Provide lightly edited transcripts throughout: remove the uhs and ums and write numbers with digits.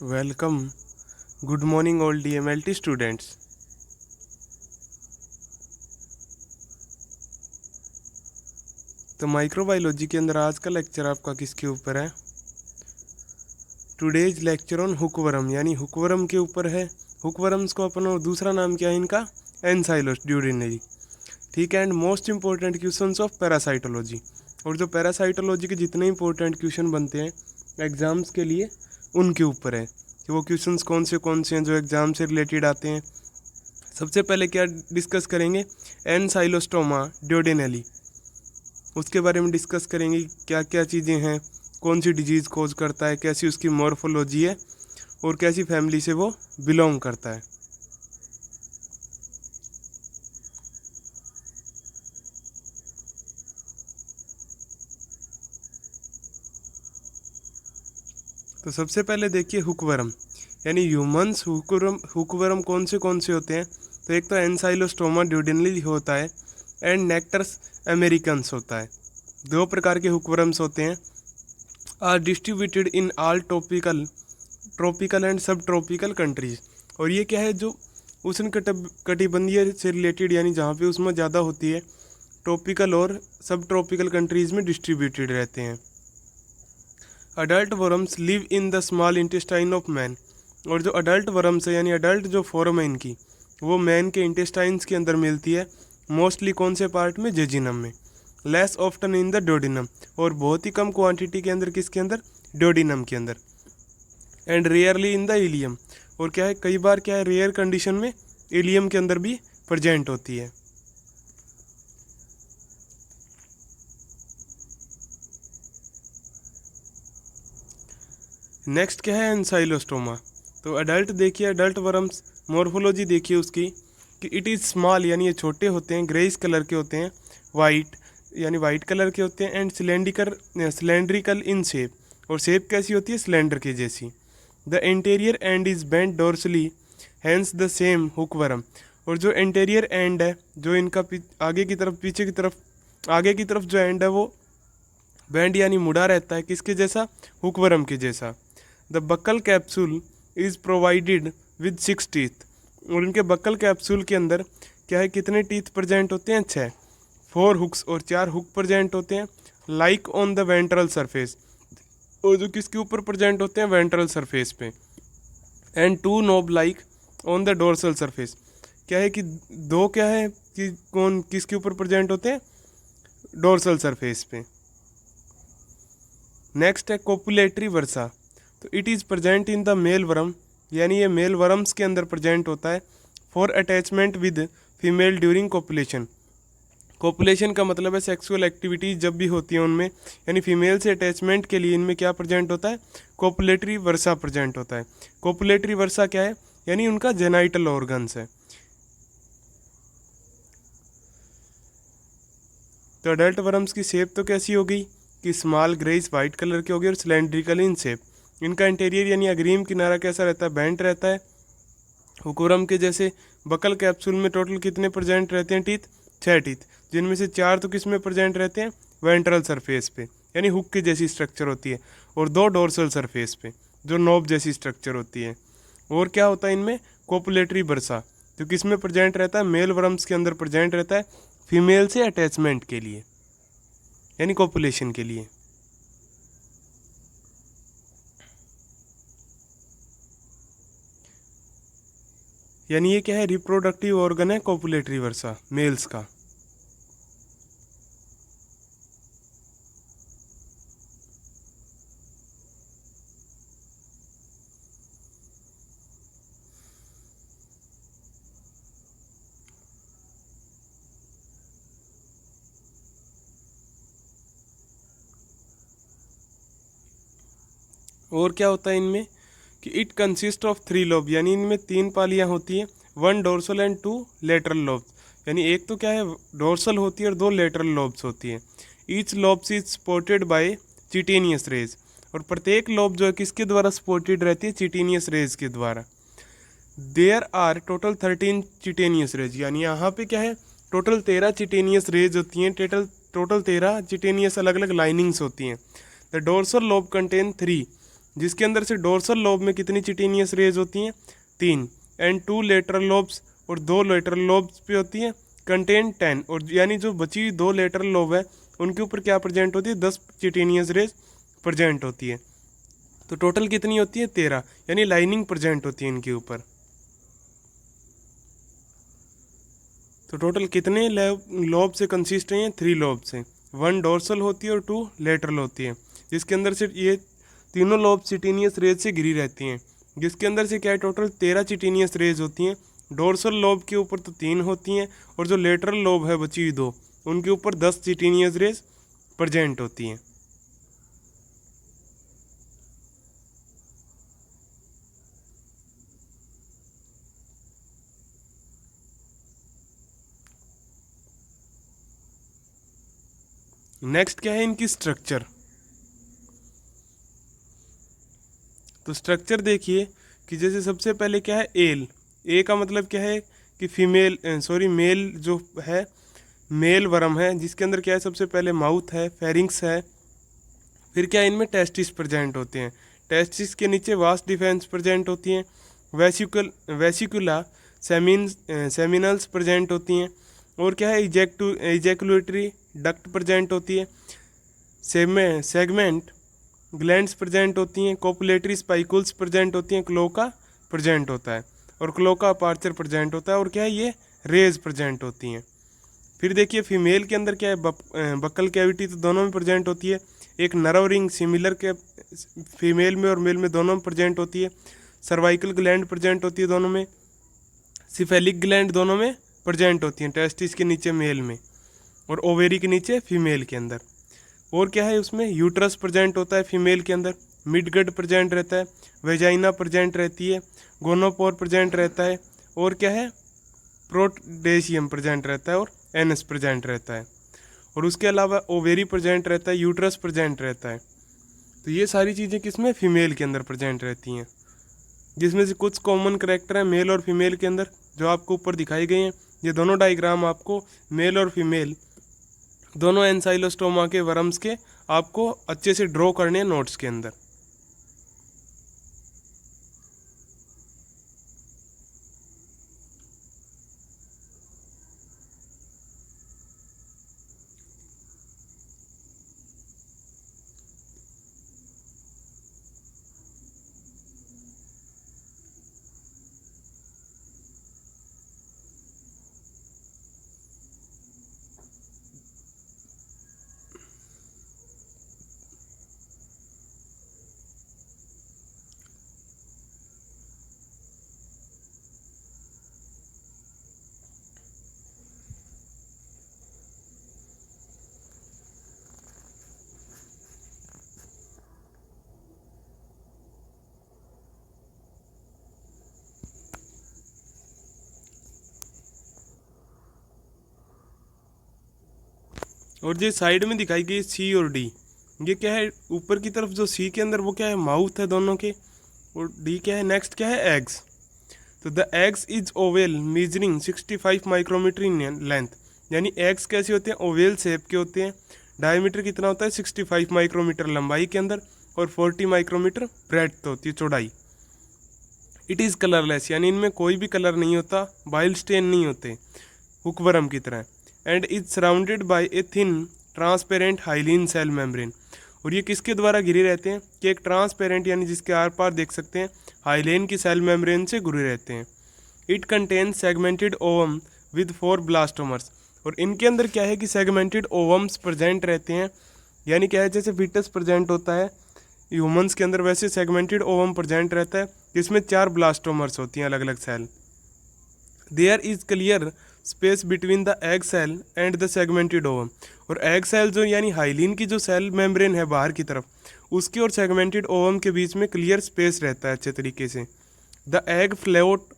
Welcome. Good morning all DMLT students. तो microbiology के अंदर आज का लेक्चर आपका किसके ऊपर है? टुडेज लेक्चर ऑन हुकवर्म, यानी हुकवर्म के ऊपर है। हुकवर्म्स को अपन और दूसरा नाम क्या है इनका? एनसाइलोड्यूडेनरी। ठीक है। And most important questions of parasitology. और जो पैरासाइटोलॉजी के जितने इंपॉर्टेंट क्वेश्चन बनते हैं एग्जाम्स के लिए उनके ऊपर है कि वो क्वेश्चंस कौन से हैं जो एग्जाम से रिलेटेड आते हैं। सबसे पहले क्या डिस्कस करेंगे? एनसाइलोस्टोमा ड्यूडेनली, उसके बारे में डिस्कस करेंगे क्या क्या चीज़ें हैं, कौन सी डिजीज़ कोज करता है, कैसी उसकी मॉर्फोलॉजी है और कैसी फैमिली से वो बिलोंग करता है। तो सबसे पहले देखिए हुकवर्म, यानी ह्यूमंस हुकवर्म कौन से होते हैं? तो एक तो एनसाइलोस्टोमा ड्यूडेनली होता है एंड नेक्टर्स अमेरिकन्स होता है। दो प्रकार के हुकवर्म्स होते हैं। Are distributed in all tropical and sub tropical countries. और ये क्या है, जो उष्ण कटिबंधीय से रिलेटेड, यानी जहाँ पे उसमें ज़्यादा होती है, ट्रॉपिकल और सब ट्रॉपिकल कंट्रीज में डिस्ट्रीब्यूटेड रहते हैं। Adult worms live in the small intestine of man. और जो अडल्ट वर्म्स है, यानी अडल्ट जो फॉर्म है इनकी, वो मैन के इंटेस्टाइन्स के अंदर मिलती है। मोस्टली कौन से पार्ट में? जेजिनम में। Less often in the duodenum, और बहुत ही कम क्वांटिटी के अंदर, किसके अंदर? डोडिनम के अंदर। And rarely in the ilium, और क्या है, कई बार क्या है, रेयर कंडीशन में इलियम के अंदर भी प्रेजेंट होती है। नेक्स्ट क्या है? एनसाइलोस्टोमा। तो अडल्ट देखिए, अडल्ट वर्म्स मॉर्फोलॉजी देखिए उसकी कि इट इज़ स्मॉल, यानी ये छोटे होते हैं, ग्रेइश कलर के होते हैं, वाइट यानी वाइट कलर के होते हैं, एंड सिलेंड्रिकल इन शेप, और शेप कैसी होती है? सिलेंडर की जैसी। The interior end is bent dorsally, hence the same hookworm. और जो इंटीरियर एंड है, जो इनका आगे की तरफ, पीछे की तरफ, आगे की तरफ जो एंड है वो बैंड यानी मुड़ा रहता है, किसके जैसा? हुकवर्म के जैसा। The buccal capsule is provided with 6 teeth. और इनके बक्कल कैप्सूल के अंदर क्या है, कितने टीथ प्रेजेंट होते हैं? 6। 4 हुक्स और 4 हुक प्रेजेंट होते हैं। Like on the ventral surface, और जो किसके ऊपर प्रेजेंट होते हैं? वेंट्रल सरफेस पे। And 2 knob like on the dorsal surface. क्या है कि दो क्या है कि कौन किसके ऊपर प्रेजेंट होते हैं? डोर्सल सरफेस पे। नेक्स्ट है कोपुलेटरी वर्सा। तो it is present in the male worm, यानी ये मेल वर्म्स के अंदर प्रेजेंट होता है। For attachment with female during copulation. Copulation का मतलब है सेक्सुअल एक्टिविटीज जब भी होती है उनमें, यानी फीमेल से अटैचमेंट के लिए इनमें क्या प्रेजेंट होता है? कोपुलेटरी वर्सा प्रेजेंट होता है। कोपुलेटरी वर्सा क्या है? यानी उनका जेनाइटल ऑर्गन्स है। तो अडल्ट वर्म्स की शेप तो कैसी होगी कि स्मॉल ग्रेइश वाइट कलर की होगी और सिलेंड्रिकल इन शेप। इनका इंटीरियर यानी अग्रीम किनारा कैसा रहता है? बेंट रहता है, हुकुरम के जैसे। बकल कैप्सूल में टोटल कितने प्रेजेंट रहते हैं टीथ? 6 टीथ, जिनमें से 4 तो किस में प्रेजेंट रहते हैं? वेंट्रल सरफेस पे, यानी हुक की जैसी स्ट्रक्चर होती है, और 2 डोर्सल सरफेस पे, जो नोब जैसी स्ट्रक्चर होती है। और क्या होता है इनमें? कोपुलेटरी बर्सा, जो किस में प्रेजेंट रहता है? मेल वर्म्स के अंदर प्रेजेंट रहता है, फीमेल से अटैचमेंट के लिए, यानी कॉपुलेशन के लिए। यानी ये क्या है? रिप्रोडक्टिव ऑर्गन है कॉपुलेटरी वर्सा मेल्स का। और क्या होता है इनमें कि इट कंसिस्ट ऑफ 3 लोब, यानी इनमें 3 पालियाँ होती हैं। 1 डोर्सल एंड 2 लेटरल लोब्स, यानी एक तो क्या है डोर्सल होती है और 2 लेटरल लोब्स होती हैं। Each lobes is supported by chitinous rays, और प्रत्येक लोब जो है किसके द्वारा सपोर्टेड रहती है? चिटेनियस रेज के द्वारा। देयर आर टोटल 13 चिटेनियस रेज, यानी यहाँ पे क्या है, टोटल 13 चिटेनियस रेज होती हैं। टोटल 13 चिटेनियस अलग अलग लाइनिंग्स होती हैं। द डोर्सल लोब कंटेन 3, जिसके अंदर से डोर्सल लोब में कितनी चिटेनियस रेज होती हैं, 3, एंड 2 लेटरल लोब्स, और 2 लेटरल लोब्स पे होती हैं, कंटेन 10, और यानी जो बची हुई 2 लेटरल लोब है उनके ऊपर क्या प्रेजेंट होती है, 10 चिटेनियस रेज प्रेजेंट होती है। तो टोटल कितनी होती है, 13, यानी लाइनिंग प्रेजेंट होती है इनके ऊपर। तो टोटल कितने लोब से कंसिस्ट है, 3 लोब से, 1 डोर्सल होती है और 2 लेटरल होती है, जिसके अंदर से ये तीनों लोब चिटेनियस रेज से घिरी रहती हैं, जिसके अंदर से क्या है टोटल 13 चिटेनियस रेज होती हैं। डोर्सल लोब के ऊपर तो 3 होती हैं, और जो लेटरल लोब है बची हुई 2, उनके ऊपर 10 चिटेनियस रेज प्रेजेंट होती हैं। नेक्स्ट क्या है इनकी स्ट्रक्चर। तो स्ट्रक्चर देखिए कि जैसे सबसे पहले क्या है, एल, ए का मतलब क्या है कि फीमेल मेल जो है, मेल वर्म है, जिसके अंदर क्या है सबसे पहले माउथ है, फेरिंग्स है, फिर क्या है इनमें टेस्टिस प्रेजेंट होते हैं, टेस्टिस के नीचे वास्ट डिफेंस प्रेजेंट होती हैं, वेसिकुला सेमिनल्स प्रेजेंट होती हैं, और क्या है इजैकुलेटरी डक्ट प्रेजेंट होती है, सेगमेंट ग्लैंड्स प्रेजेंट होती हैं, कोपुलेटरी स्पाइकुल्स प्रेजेंट होती हैं, क्लोका प्रेजेंट होता है, और क्लोका अपार्चर प्रेजेंट होता है, और क्या है ये रेज प्रेजेंट होती हैं। फिर देखिए फीमेल के अंदर क्या है, बक्कल कैविटी तो दोनों में प्रेजेंट होती है, एक नर्व रिंग सिमिलर के फीमेल में और मेल में दोनों में प्रेजेंट होती है, सर्वाइकल ग्लैंड प्रेजेंट होती है दोनों में, सिफेलिक ग्लैंड दोनों में प्रेजेंट होती हैं, टेस्टिस के नीचे मेल में और ओवेरी के नीचे फीमेल के अंदर। और क्या है उसमें यूट्रस प्रेजेंट होता है फीमेल के अंदर, मिडगट प्रेजेंट रहता है, वेजाइना प्रेजेंट रहती है, गोनोपोर प्रेजेंट रहता है, और क्या है प्रोटेशियम प्रेजेंट रहता है, और एनस प्रेजेंट रहता है, और उसके अलावा ओवेरी प्रेजेंट रहता है, यूट्रस प्रेजेंट रहता है। तो ये सारी चीज़ें किसमें, फीमेल के अंदर प्रेजेंट रहती हैं, जिसमें से कुछ कॉमन करैक्टर हैं मेल और फीमेल के अंदर जो आपको ऊपर दिखाई गए हैं। ये दोनों डायग्राम आपको मेल और फीमेल दोनों एंसाइलोस्टोमा के वर्म्स के आपको अच्छे से ड्रॉ करने हैं नोट्स के अंदर। और ये साइड में दिखाई गई सी और डी, ये क्या है ऊपर की तरफ जो सी के अंदर वो क्या है माउथ है दोनों के, और डी क्या है नेक्स्ट क्या है एग्स। तो the eggs is oval measuring 65 micrometre in length, यानी एग्स कैसे होते हैं, ओवेल शेप के होते हैं, डायमीटर कितना होता है 65 माइक्रोमीटर लंबाई के अंदर, और 40 माइक्रोमीटर ब्रेड्थ होती है चौड़ाई। इट इज़ कलरलेस, यानी इनमें कोई भी कलर नहीं होता, बाइल स्टेन नहीं होते हुकवर्म की तरह, and is surrounded by a thin transparent hyaline cell membrane. और ये किसके द्वारा घिरे रहते हैं कि एक ट्रांसपेरेंट यानी जिसके आर पार देख सकते हैं हाइलेन की सेल मेम्ब्रेन से घिरे रहते हैं। It contains segmented ovum with 4 blastomeres, और इनके अंदर क्या है कि सेगमेंटेड ओवम्स प्रेजेंट रहते हैं, यानी क्या है जैसे फीटस प्रेजेंट होता है ह्यूमंस के अंदर, वैसे सेगमेंटेड ओवम प्रेजेंट रहता है, जिसमें 4 ब्लास्टोमर्स होती हैं अलग अलग cell. There is clear space between the egg cell and the segmented ovum, और एग सेल जो यानी हाइलीन की जो सेल मेम्ब्रेन है बाहर की तरफ, उसके और सेगमेंटेड ओवम के बीच में क्लियर स्पेस रहता है अच्छे तरीके से। The egg float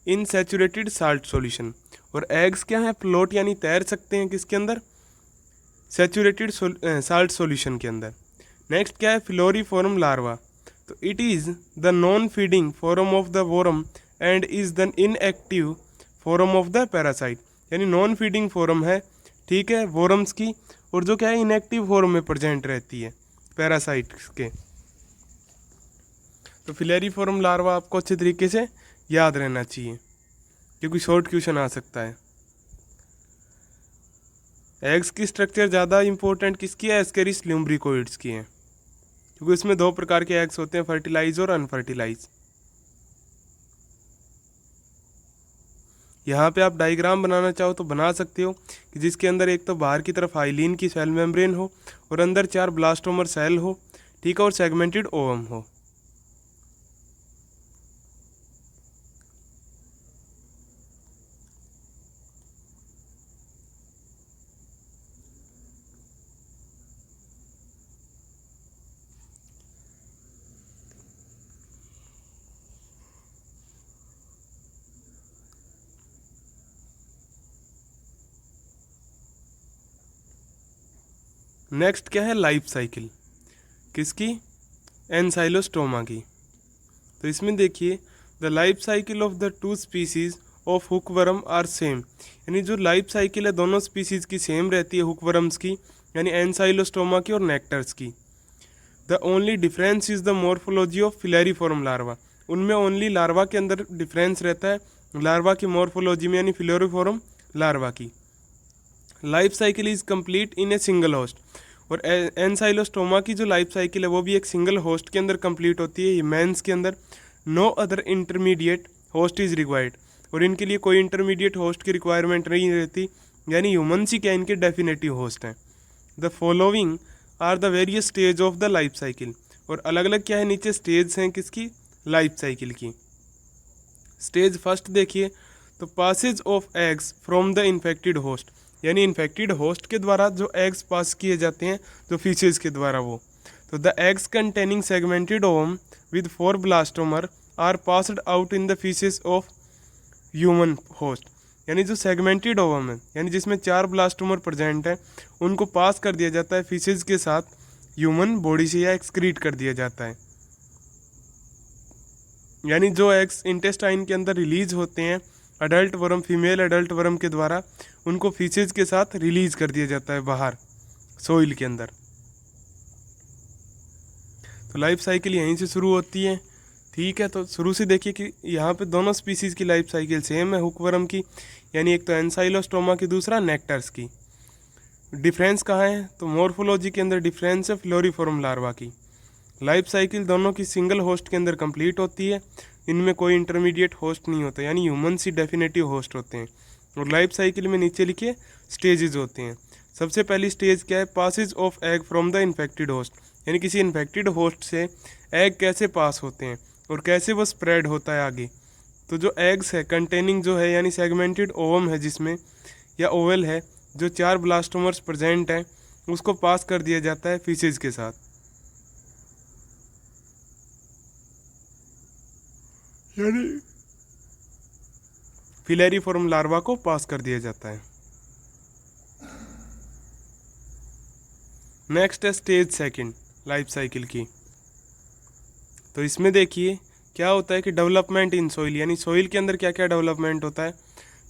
in saturated salt solution, और एग्स क्या है फ्लोट यानी तैर सकते हैं किसके अंदर, सैचुरेटेड साल्ट सॉल्यूशन के अंदर। नेक्स्ट क्या है फ्लोरीफॉर्म लार्वा, तो it is the non feeding form of the worm and is the inactive form of the parasite, यानी नॉन फीडिंग फॉर्म है, ठीक है वोरम्स की, और जो क्या है इनएक्टिव फॉर्म में प्रेजेंट रहती है पैरासाइट्स के। तो फिलेरिफॉर्म लार्वा आपको अच्छे तरीके से याद रहना चाहिए क्योंकि शॉर्ट क्वेश्चन आ सकता है। एग्स की स्ट्रक्चर ज़्यादा इंपॉर्टेंट किसकी है? एस्केरिस ल्यूम्ब्रिकोइड्स की है, क्योंकि इसमें दो प्रकार के एग्स होते हैं, फर्टिलाइज और अनफर्टिलाइज। यहाँ पे आप डायग्राम बनाना चाहो तो बना सकते हो कि जिसके अंदर एक तो बाहर की तरफ हाइलीन की सेल मेम्ब्रेन हो और अंदर 4 ब्लास्टोमर सेल हो, ठीक है, और सेगमेंटेड ओवम हो। नेक्स्ट क्या है? लाइफ साइकिल किसकी? एनसाइलोस्टोमा की। तो इसमें देखिए the life cycle of the 2 species of hookworm are same, यानी जो लाइफ साइकिल है दोनों स्पीसीज की सेम रहती है हुकवर्म्स की, यानी एनसाइलोस्टोमा की और नेक्टर्स की। The only difference is the morphology of filariform larva, उनमें ओनली लार्वा के अंदर डिफरेंस रहता है, लार्वा की मॉर्फोलॉजी में, यानी फिलेरिफॉर्म लार्वा की। Life cycle is complete in a single host, और एनसाइलोस्टोमा की जो लाइफ साइकिल है वो भी एक सिंगल होस्ट के अंदर कंप्लीट होती है, ह्यूमन्स के अंदर। No other intermediate host is required, और इनके लिए कोई इंटरमीडिएट होस्ट की रिक्वायरमेंट नहीं रहती, यानी ह्यूमन्स ही क्या इनके डेफिनेटिव होस्ट हैं। The following are the various stage of the life cycle, और अलग अलग क्या है नीचे स्टेज हैं किसकी? लाइफ साइकिल की। स्टेज फर्स्ट देखिए तो passage of eggs from the infected host, यानी इन्फेक्टेड होस्ट के द्वारा जो एग्स पास किए जाते हैं, जो फीसेस के द्वारा वो। तो the eggs containing segmented ovum with 4 blastomere are passed out in the faeces of human host, यानी जो सेगमेंटेड ओवम है, यानी जिसमें 4 ब्लास्टोमर प्रेजेंट है, उनको पास कर दिया जाता है फीसेस के साथ ह्यूमन बॉडी से, या एक्सक्रीट कर दिया जाता है। यानी जो एग्स इंटेस्टाइन के अंदर रिलीज होते हैं adult worm, female adult worm के द्वारा, उनको फीसेज के साथ रिलीज कर दिया जाता है बाहर सोइल के अंदर। तो लाइफ साइकिल यहीं से शुरू होती है, ठीक है। तो शुरू से देखिए कि यहाँ पे दोनों स्पीसीज की लाइफ साइकिल सेम है हुकवर्म की, यानी एक तो एनसाइलोस्टोमा की, दूसरा नेक्टर्स की। डिफरेंस कहाँ है? तो मॉर्फोलॉजी के अंदर डिफरेंस है फ्लोरीफॉर्म लार्वा की। लाइफ साइकिल दोनों की सिंगल होस्ट के अंदर कंप्लीट होती है, इनमें कोई इंटरमीडिएट होस्ट नहीं होता, यानी ह्यूमन्स ही डेफिनेटिव होस्ट होते हैं। और लाइफ साइकिल में नीचे लिखे स्टेजेस होते हैं। सबसे पहली स्टेज क्या है? Passage of egg from the infected host, यानी किसी इन्फेक्टेड होस्ट से एग कैसे पास होते हैं और कैसे वो स्प्रेड होता है आगे। तो जो एग्स है कंटेनिंग जो है, यानी सेगमेंटेड ओवम है जिसमें, या ओवल है, जो 4 ब्लास्टोमर्स प्रेजेंट हैं, उसको पास कर दिया जाता है फीसेज के साथ, यानी फिलेरिफॉर्म लार्वा को पास कर दिया जाता है। नेक्स्ट है स्टेज सेकंड लाइफ साइकिल की। तो इसमें देखिए क्या होता है कि डेवलपमेंट इन सोइल, यानी सोइल के अंदर क्या क्या डेवलपमेंट होता है।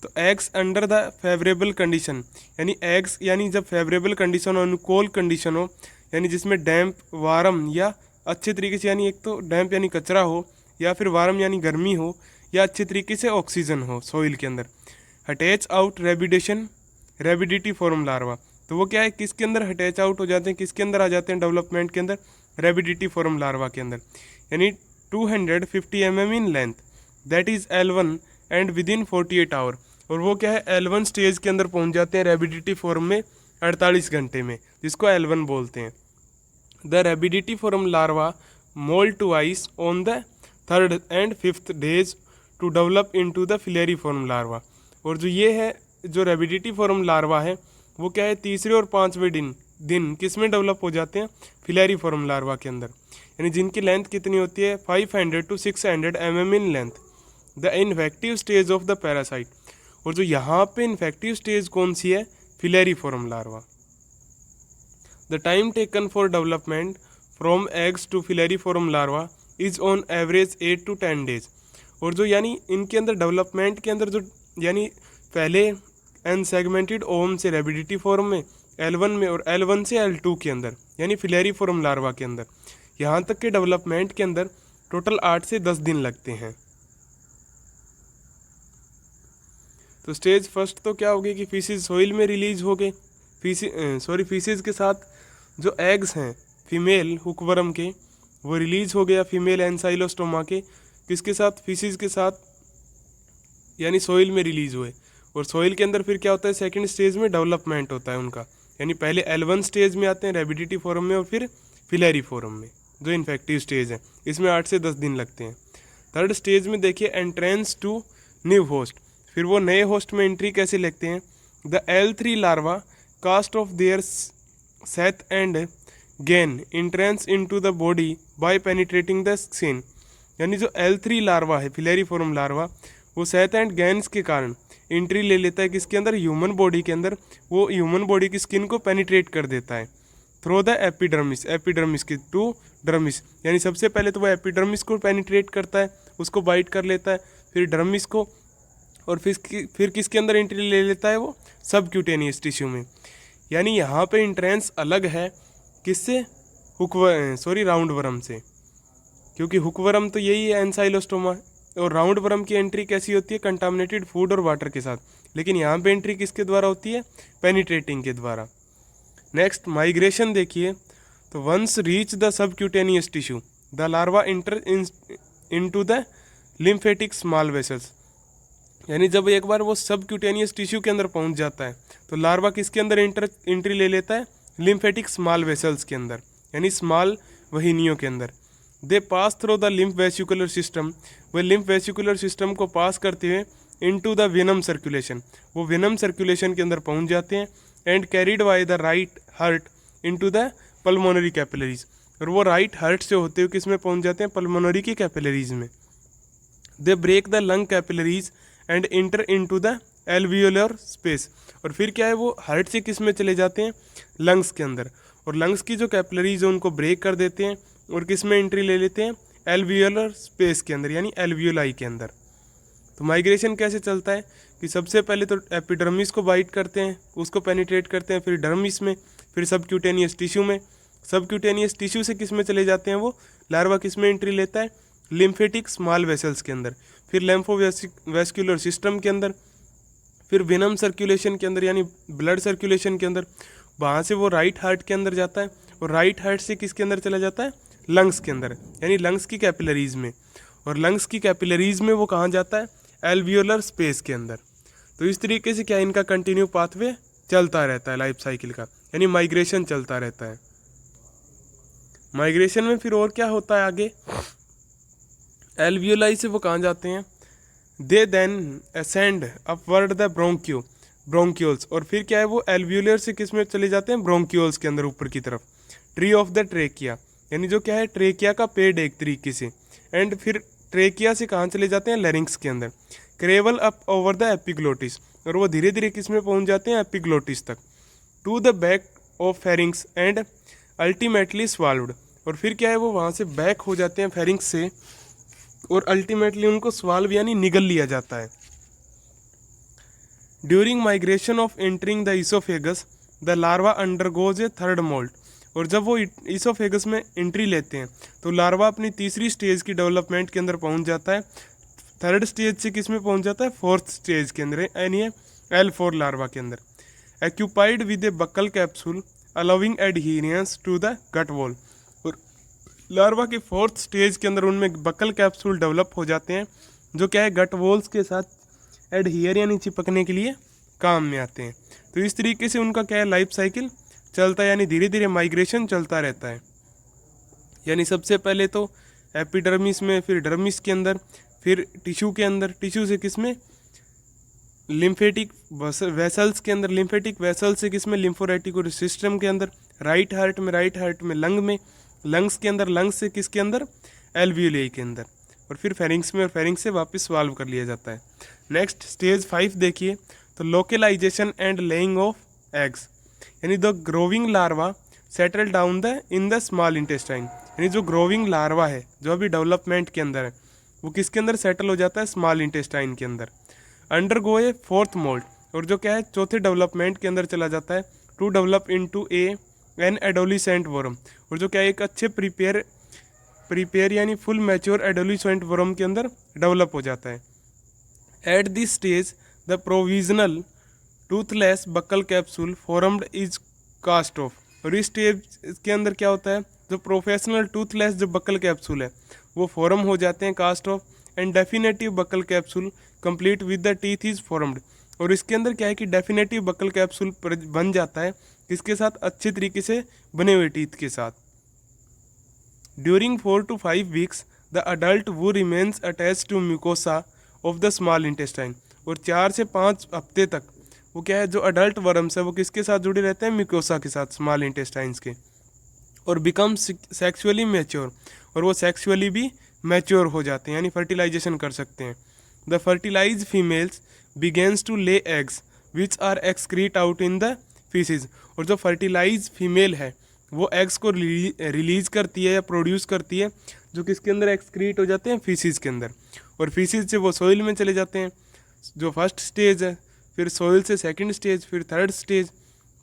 तो eggs under the favourable condition, यानी एग्स यानी जब फेवरेबल कंडीशन हो, अनुकूल कंडीशन हो, यानी जिसमें डैम्प, वार्म या अच्छे तरीके से, यानी एक तो डैम्प यानी कचरा हो, या फिर वार्म यानी गर्मी हो, या अच्छे तरीके से ऑक्सीजन हो सोइल के अंदर। हटेच आउट रेबिडेशन रेबिडिटी फॉर्म लार्वा, तो वो क्या है किसके अंदर हटेच आउट हो जाते हैं, किसके अंदर आ जाते हैं डेवलपमेंट के अंदर? रेबिडिटी फॉर्म लार्वा के अंदर, यानी 250 mm in length, that is L1 and with in 48 hour. और वो क्या है L1 स्टेज के अंदर पहुंच जाते हैं रेबिडिटी फॉर्म में 48 घंटे में, जिसको L1 बोलते हैं। The rhabditiform larva moult twice on the 3rd and 5th days to develop into the filariform larva. और जो ये है जो रेबिडिटी फॉर्म लार्वा है वो क्या है तीसरे और 5वें दिन किस में डेवलप हो जाते हैं? फिलेरिफॉर्म लार्वा के अंदर, यानी जिनकी लेंथ कितनी होती है 500 to 600 mm in length. The infective stage of the parasite, और जो यहाँ पे इन्फेक्टिव स्टेज कौन सी है? Filariform larva. The time taken for development from eggs to filariform larva is on average 8 to 10 days. और जो यानी इनके अंदर डेवलपमेंट के अंदर जो यानी पहले अनसेगमेंटेड ओवम से रेबिडिटी फॉर्म में, L1 में, और L1 से L2 के अंदर, यानी फिलेरिफॉर्म लार्वा के अंदर, यहाँ तक के डेवलपमेंट के अंदर टोटल 8 से 10 दिन लगते हैं। तो स्टेज फर्स्ट तो क्या हो गई कि फीसेज सोइल में रिलीज हो गए, फीसेज के साथ जो एग्स हैं फीमेल हुकवर्म के वो रिलीज हो गया फीमेल एंसाइलोस्टोमा के, किसके साथ, फीसेज के साथ, यानी सोइल में रिलीज हुए। और सोइल के अंदर फिर क्या होता है, सेकंड स्टेज में डेवलपमेंट होता है उनका, यानी पहले L1 स्टेज में आते हैं रेबिडिटी फॉर्म में और फिर फिलैरी फॉर्म में जो इन्फेक्टिव स्टेज है, इसमें 8 से 10 दिन लगते हैं। थर्ड स्टेज में देखिए एंट्रेंस टू न्यू होस्ट, फिर वो नए होस्ट में एंट्री कैसे लेते हैं। The L3 larva cast off their sheath and gain entrance into the body by penetrating the skin, यानी जो L3 लार्वा है फिलैरी फॉर्म लार्वा, वो सेथ एंड गैन्स के कारण एंट्री ले लेता है किसके अंदर, ह्यूमन बॉडी के अंदर, वो ह्यूमन बॉडी की स्किन को पेनिट्रेट कर देता है थ्रू द एपिडर्मिस, एपिडर्मिस की टू डर्मिस, यानी सबसे पहले तो वो एपिडर्मिस को पेनिट्रेट करता है, उसको बाइट कर लेता है, फिर डर्मिस को, और फिर किसके अंदर एंट्री ले लेता है वो सबक्यूटेनियस टिश्यू में। यानी यहाँ पे इंट्रेंस अलग है किससे, राउंड वर्म से, क्योंकि हुकवर्म तो यही है एंसाइलोस्टोमा, और राउंड वर्म की एंट्री कैसी होती है, कंटामिनेटेड फूड और वाटर के साथ, लेकिन यहाँ पे एंट्री किसके द्वारा होती है, पेनिट्रेटिंग के द्वारा। नेक्स्ट माइग्रेशन देखिए, तो once reach the subcutaneous tissue the larva enter into the lymphatic small vessels, यानी जब एक बार वो सबक्यूटेनियस टिश्यू के अंदर पहुंच जाता है तो लार्वा किसके अंदर एंट्री ले लेता है, लिम्फेटिक स्मॉल वेसल्स के अंदर, यानी स्मॉल वहीनियों के अंदर। They pass through the lymph vesicular system, वह लिम्फ वेसिकुलर सिस्टम को पास करते हुए इनटू द वेनम सर्कुलेशन, वो वेनम सर्कुलेशन के अंदर पहुंच जाते हैं, and carried by the right heart into the pulmonary capillaries, और वो राइट हार्ट से होते हुए किस में पहुंच जाते हैं, पल्मोनरी की कैपिलरीज में। They break the lung capillaries and enter into the alveolar space, और फिर क्या है वो हार्ट से किस में चले जाते हैं, लंग्स के अंदर, और लंग्स की जो कैपिलरीज है उनको ब्रेक कर देते हैं और किस में एंट्री ले लेते हैं, एल्वियोलर स्पेस के अंदर, यानी एल्वियोलाई के अंदर। तो माइग्रेशन कैसे चलता है कि सबसे पहले तो एपिडर्मिस को बाइट करते हैं, उसको पेनिट्रेट करते हैं, फिर डर्मिस में, फिर सबक्यूटेनियस टिश्यू में, सबक्यूटेनियस टिश्यू से किस में चले जाते हैं वो लार्वा, किस में एंट्री लेता है, लिम्फेटिक स्मॉल वेसल्स के अंदर, फिर लैम्फोवेस्कुलर सिस्टम के अंदर, फिर वेनम सर्कुलेशन के अंदर यानी ब्लड सर्कुलेशन के अंदर, वहाँ से वो राइट हार्ट के अंदर जाता है, और राइट हार्ट से किसके अंदर चला जाता है, लंग्स के अंदर, यानी लंग्स की कैपिलरीज में, और लंग्स की कैपिलरीज में वो कहाँ जाता है, एल्वियोलर स्पेस के अंदर। तो इस तरीके से क्या इनका कंटिन्यू पाथवे चलता रहता है लाइफ साइकिल का, यानी माइग्रेशन चलता रहता है। माइग्रेशन में फिर और क्या होता है आगे, एल्वियोलाई से वो कहाँ जाते हैं, they then ascend upward the bronchioles, और फिर क्या है वो एल्वियोलर से किस में चले जाते हैं, ब्रोंक्यूल्स के अंदर ऊपर की तरफ, ट्री ऑफ द ट्रेकिया, यानी जो क्या है ट्रेकिया का पेड़ एक तरीके से, एंड फिर ट्रेकिया से कहाँ चले जाते हैं, लैरिंक्स के अंदर, क्रेवल अप ओवर द एपिग्लोटिस, और वो धीरे धीरे किस में पहुँच जाते हैं, एपिग्लोटिस तक, to the back of pharynx and ultimately swallowed, और फिर क्या है वो वहाँ से बैक हो जाते हैं फेरिंग्स से, और अल्टीमेटली उनको स्वाल्व यानी निगल लिया जाता है। During migration of entering the oesophagus the larva undergoes A third moult, और जब वो ईसोफेगस में एंट्री लेते हैं तो लार्वा अपनी तीसरी स्टेज की डेवलपमेंट के अंदर पहुंच जाता है, थर्ड स्टेज से किस में पहुंच जाता है, फोर्थ स्टेज के अंदर, यानी L4 लार्वा के अंदर, occupied with a buccal capsule allowing adherence to the gut wall, और लार्वा के फोर्थ स्टेज के अंदर उनमें बक्कल कैप्सूल डेवलप हो जाते हैं जो क्या है गट वॉल्स के साथ एडहियर यानी चिपकने के लिए काम में आते हैं। तो इस तरीके से उनका क्या है लाइफ साइकिल चलता है, यानी धीरे धीरे माइग्रेशन चलता रहता है। यानी सबसे पहले तो एपिडर्मिस में, फिर डर्मिस के अंदर, फिर टिश्यू के अंदर, टिश्यू से किस में, लिम्फेटिक वेसल्स के अंदर, लिम्फेटिक वेसल्स से किस में, लिम्फोरेटिकुलर सिस्टम के अंदर, राइट हार्ट में, लंग में, लंग्स के अंदर, लंग्स से किसके अंदर, एल्वियोलाई के अंदर, और फिर फेरिंग्स में, और फेरिंग्स से वापस सॉल्व कर लिया जाता है। नेक्स्ट स्टेज 5 देखिए, तो localisation and laying of eggs, यानी the growing larva settle down the in the small intestine, यानी जो ग्रोविंग लार्वा है जो अभी डेवलपमेंट के अंदर है वो किसके अंदर सेटल हो जाता है, स्मॉल इंटेस्टाइन के अंदर, अंडरगो ए फोर्थ मोल्ड, और जो क्या है चौथे डेवलपमेंट के अंदर चला जाता है, to develop into an adolescent worm, और जो क्या है एक अच्छे प्रिपेयर प्रिपेयर यानी फुल मैच्योर एडोलिसेंट वर्म के अंदर डेवलप हो जाता है। At this stage the provisional toothless buccal capsule formed is cast off. और इस स्टेज के अंदर क्या होता है, जो प्रोफेशनल टूथलेस जो बक्कल कैप्सूल है वो फॉर्म हो जाते हैं cast off, and definitive buccal capsule complete with the teeth is formed. और इसके अंदर क्या है कि डेफिनेटिव बक्कल कैप्सूल बन जाता है किसके साथ, अच्छे तरीके से बने हुए टीथ के साथ। During 4 to 5 weeks the adult वो remains attach to mucosa of the small intestine. और 4 से 5 हफ्ते तक वो क्या है, जो अडल्ट वर्म्स है वो किसके साथ जुड़े रहते हैं, म्यूकोसा के साथ, स्मॉल इंटेस्टाइन्स के। और बिकम सेक्सुअली मैच्योर, और वो सेक्सुअली भी मैच्योर हो जाते हैं यानी फर्टिलाइजेशन कर सकते हैं। The fertilize females begins to lay eggs which are excrete out in the faeces. और जो फर्टिलाइज फीमेल है वो एग्स को रिलीज करती है या प्रोड्यूस करती है, जो किसके अंदर एक्सक्रीट हो जाते हैं, फीसिस के अंदर। और फीसिस से वो सोइल में चले जाते हैं, जो फर्स्ट स्टेज है, फिर सोइल से सेकंड स्टेज, फिर थर्ड स्टेज,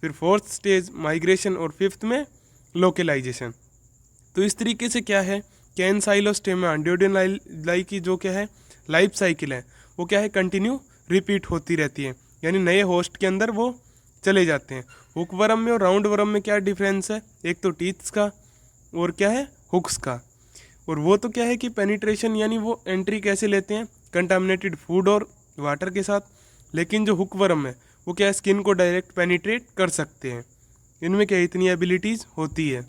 फिर फोर्थ स्टेज माइग्रेशन, और फिफ्थ में लोकलाइजेशन। तो इस तरीके से क्या है, कैनसाइलोस्टेमा डिओडेनालाई की जो क्या है लाइफ साइकिल है वो क्या है, कंटिन्यू रिपीट होती रहती है, यानी नए होस्ट के अंदर वो चले जाते हैं। हुक वर्म में और राउंड वर्म में क्या डिफरेंस है, एक तो टीथ्स का और क्या है हुक्स का। और वो तो क्या है कि पेनिट्रेशन यानी वो एंट्री कैसे लेते हैं, कंटामिनेटेड फूड और वाटर के साथ। लेकिन जो हुक वर्म है वो क्या है, स्किन को डायरेक्ट पेनिट्रेट कर सकते हैं। इनमें क्या इतनी एबिलिटीज होती है।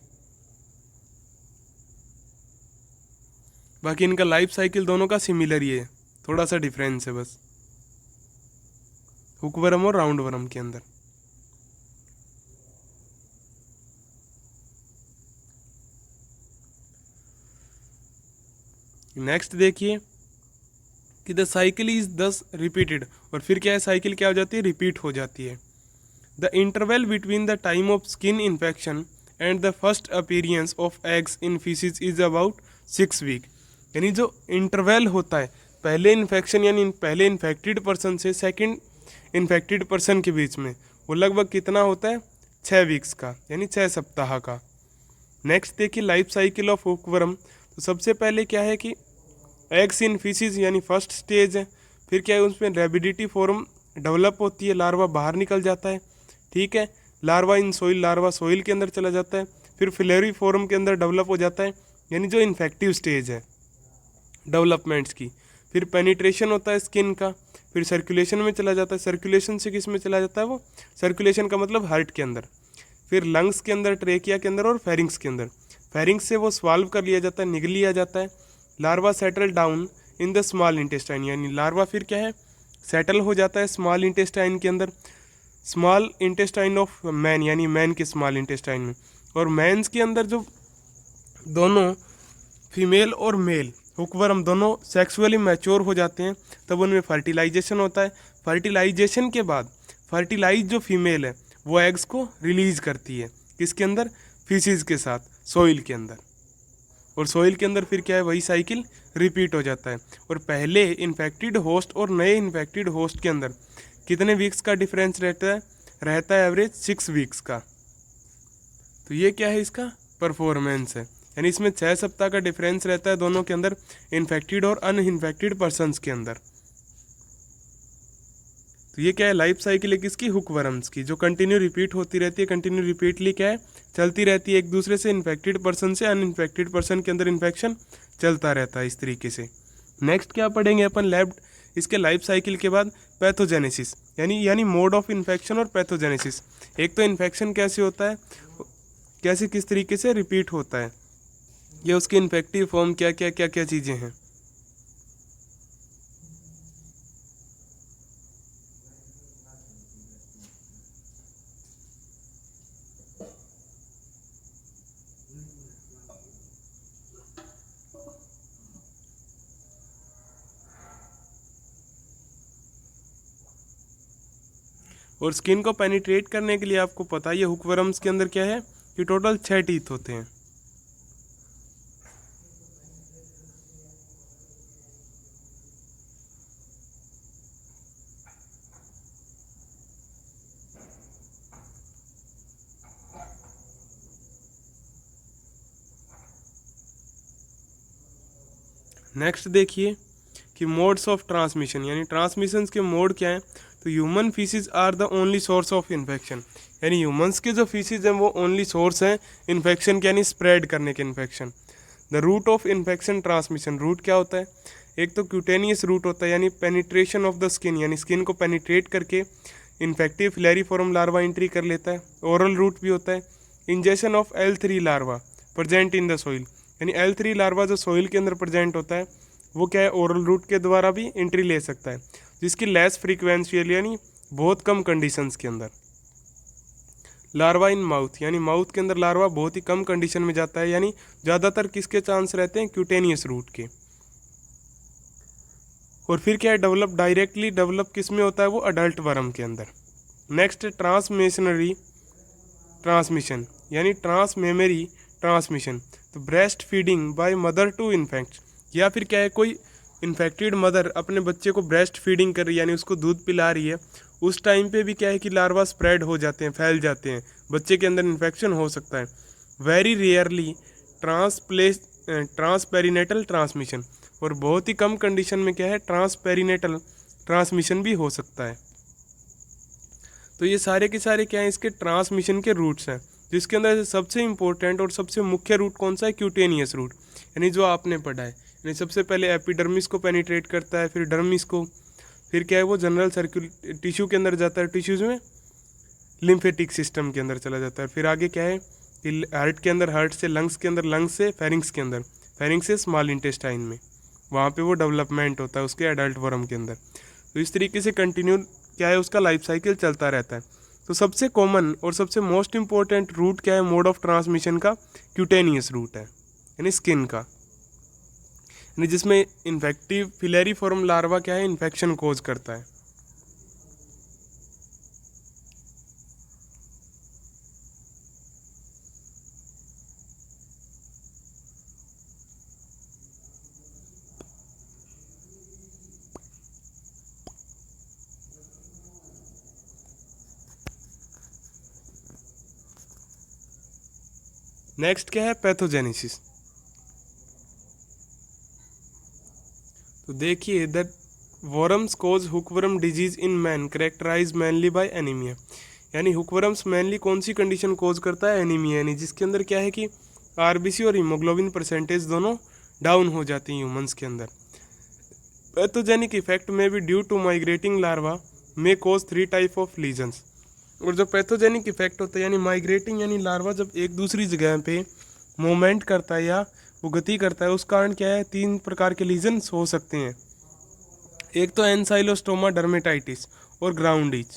बाकी इनका लाइफ साइकिल दोनों का सिमिलर ही है, थोड़ा सा डिफरेंस है बस हुक वर्म और राउंड वर्म के अंदर। नेक्स्ट देखिए कि द साइकिल इज दस रिपीटेड। और फिर क्या है, साइकिल क्या हो जाती है, रिपीट हो जाती है। The interval between the time of skin infection and the first appearance of eggs in faeces is about 6 week. यानी जो इंटरवल होता है पहले इन्फेक्शन यानी पहले इन्फेक्टेड पर्सन से सेकंड इन्फेक्टेड पर्सन के बीच में, वो लगभग कितना होता है, 6 वीक्स का, यानी 6 सप्ताह का। नेक्स्ट देखिए लाइफ साइकिल ऑफ हुकवर्म। तो सबसे पहले क्या है कि एग्स इन फीसिस यानी फर्स्ट स्टेज है, फिर क्या है उसमें रेबिडिटी फॉर्म डेवलप होती है, लार्वा बाहर निकल जाता है, ठीक है। Larva in soil, larva soil के अंदर चला जाता है, फिर फिलेरी फॉर्म के अंदर डेवलप हो जाता है, यानी जो इन्फेक्टिव स्टेज है डेवलपमेंट्स की। फिर पेनिट्रेशन होता है स्किन का, फिर सर्कुलेशन में चला जाता है, सर्कुलेशन से किस में चला जाता है, वो सर्कुलेशन का मतलब हार्ट के अंदर, फिर लंग्स के अंदर, ट्रेकिया के अंदर और फेरिंग्स के अंदर। फेरिंग्स से वो स्वाल्व कर लिया जाता है, निगल लिया जाता है। Larva settle down in the small intestine, यानी लार्वा फिर क्या है, सेटल हो जाता है स्मॉल इंटेस्टाइन के अंदर, स्मॉल इंटेस्टाइन ऑफ मैन यानी मैन के स्मॉल इंटेस्टाइन में। और मैंस के अंदर जो दोनों फीमेल और मेल हुकवर्म दोनों सेक्सुअली मैच्योर हो जाते हैं, तब उनमें फर्टिलाइजेशन होता है। फर्टिलाइजेशन के बाद फर्टिलाइज जो फीमेल है वो एग्स को रिलीज करती है, किसके अंदर, फीसिस के साथ, सोइल के अंदर। और सोइल के अंदर फिर क्या है, वही साइकिल रिपीट हो जाता है। और पहले इन्फेक्टेड होस्ट और नए इन्फेक्टेड होस्ट के अंदर कितने वीक्स का डिफरेंस रहता है एवरेज 6 वीक्स का। तो ये क्या है, इसका परफॉर्मेंस है, यानी इसमें 6 सप्ताह का डिफरेंस रहता है दोनों के अंदर, इन्फेक्टेड और अनइन्फेक्टेड पर्सनस के अंदर। तो ये क्या है, लाइफ साइकिल है किसकी, हुकवर्म्स की, जो कंटिन्यू रिपीट होती रहती है, कंटिन्यू रिपीटली क्या है, चलती रहती है एक दूसरे से, इन्फेक्टेड पर्सन से अनइन्फेक्टेड पर्सन के अंदर इन्फेक्शन चलता रहता है इस तरीके से। नेक्स्ट क्या पढ़ेंगे अपन, लैब इसके लाइफ साइकिल के बाद पैथोजेनेसिस, यानी मोड ऑफ इन्फेक्शन और पैथोजेनेसिस। एक तो इन्फेक्शन कैसे होता है, कैसे किस तरीके से रिपीट होता है, ये उसकी इन्फेक्टिव फॉर्म क्या क्या क्या क्या चीज़ें हैं। और स्किन को पेनिट्रेट करने के लिए आपको पता है, ये हुकवर्म्स के अंदर क्या है कि टोटल 6 टीथ होते हैं। नेक्स्ट देखिए कि मोड्स ऑफ ट्रांसमिशन, यानी ट्रांसमिशन के मोड क्या हैं। तो human faeces are the only source of infection, यानी ह्यूमंस के जो फीसिस हैं वो ओनली सोर्स हैं इन्फेक्शन के, यानी स्प्रेड करने के infection. The route of infection transmission, route क्या होता है, एक तो क्यूटेनियस रूट होता है, यानी पेनिट्रेशन ऑफ द स्किन, यानी स्किन को पेनिट्रेट करके इन्फेक्टिव फिलेरिफॉर्म लार्वा एंट्री कर लेता है। ओरल रूट भी होता है। Injection of L3 larva present in the soil, यानी L3 लार्वा जो सॉइल के अंदर प्रेजेंट होता है वो क्या है, ओरल रूट के द्वारा भी एंट्री ले सकता है, जिसकी लेस फ्रीक्वेंशियल, यानी बहुत कम कंडीशंस के अंदर। लार्वा इन माउथ, यानी माउथ के अंदर लार्वा बहुत ही कम कंडीशन में जाता है, यानी ज़्यादातर किसके चांस रहते हैं, क्यूटेनियस रूट के। और फिर क्या है, डेवलप डायरेक्टली डेवलप किस में होता है, वो अडल्ट वर्म के अंदर। नेक्स्ट ट्रांसमेशनरी ट्रांसमिशन, यानी ट्रांसमेमरी ट्रांसमिशन। तो breast feeding by mother to infect, या फिर क्या है, कोई इन्फेक्टेड मदर अपने बच्चे को ब्रेस्ट फीडिंग कर रही है, यानी उसको दूध पिला रही है, उस टाइम पे भी क्या है कि लार्वा स्प्रेड हो जाते हैं, फैल जाते हैं, बच्चे के अंदर इन्फेक्शन हो सकता है। वेरी रेयरली ट्रांसपेरिनेटल ट्रांसमिशन, और बहुत ही कम कंडीशन में क्या है, ट्रांसपेरिनेटल ट्रांसमिशन भी हो सकता है। तो ये सारे के सारे क्या हैं, इसके ट्रांसमिशन के रूट्स हैं, जिसके अंदर सबसे इंपॉर्टेंट और सबसे मुख्य रूट कौन सा है, क्यूटेनियस रूट, यानी जो आपने पढ़ा है, यानी सबसे पहले एपिडर्मिस को पेनिट्रेट करता है, फिर डर्मिस को, फिर क्या है वो जनरल सर्कुलर टिश्यू के अंदर जाता है, टिश्यूज में लिम्फेटिक सिस्टम के अंदर चला जाता है, फिर आगे क्या है कि हार्ट के अंदर, हार्ट से लंग्स के अंदर, लंग्स से फेरिंग्स के अंदर, फेरिंग्स से स्मॉल इंटेस्टाइन में, वहाँ पे वो डेवलपमेंट होता है उसके एडल्ट वर्म के अंदर। तो इस तरीके से कंटिन्यू क्या है, उसका लाइफ साइकिल चलता रहता है। तो सबसे कॉमन और सबसे मोस्ट इंपॉर्टेंट रूट क्या है मोड ऑफ ट्रांसमिशन का, क्यूटेनियस रूट है, यानी स्किन का, यानी जिसमें इन्फेक्टिव फिलेरिफॉर्म लार्वा क्या है, इन्फेक्शन कोज करता है। नेक्स्ट क्या है, पैथोजेनेसिस। तो देखिए, that worms cause hookworm disease in man characterise mainly by anaemia, यानी हुकवर्म्स मैनली कौन सी कंडीशन कोज करता है, एनीमिया, यानी जिसके अंदर क्या है कि आरबीसी और हीमोग्लोबिन परसेंटेज दोनों डाउन हो जाती हैं ह्यूमंस के अंदर। पैथोजेनिक इफेक्ट में भी ड्यू टू माइग्रेटिंग लार्वा में कोज 3 टाइप ऑफ लीजन्स। और जो पैथोजेनिक इफेक्ट होता है, यानी माइग्रेटिंग, यानी लार्वा जब एक दूसरी जगह पे मूवमेंट करता है या वो गति करता है, उस कारण क्या है, 3 प्रकार के लीजन्स हो सकते हैं। एक तो एनसाइलोस्टोमा डर्मेटाइटिस और ग्राउंड ईच।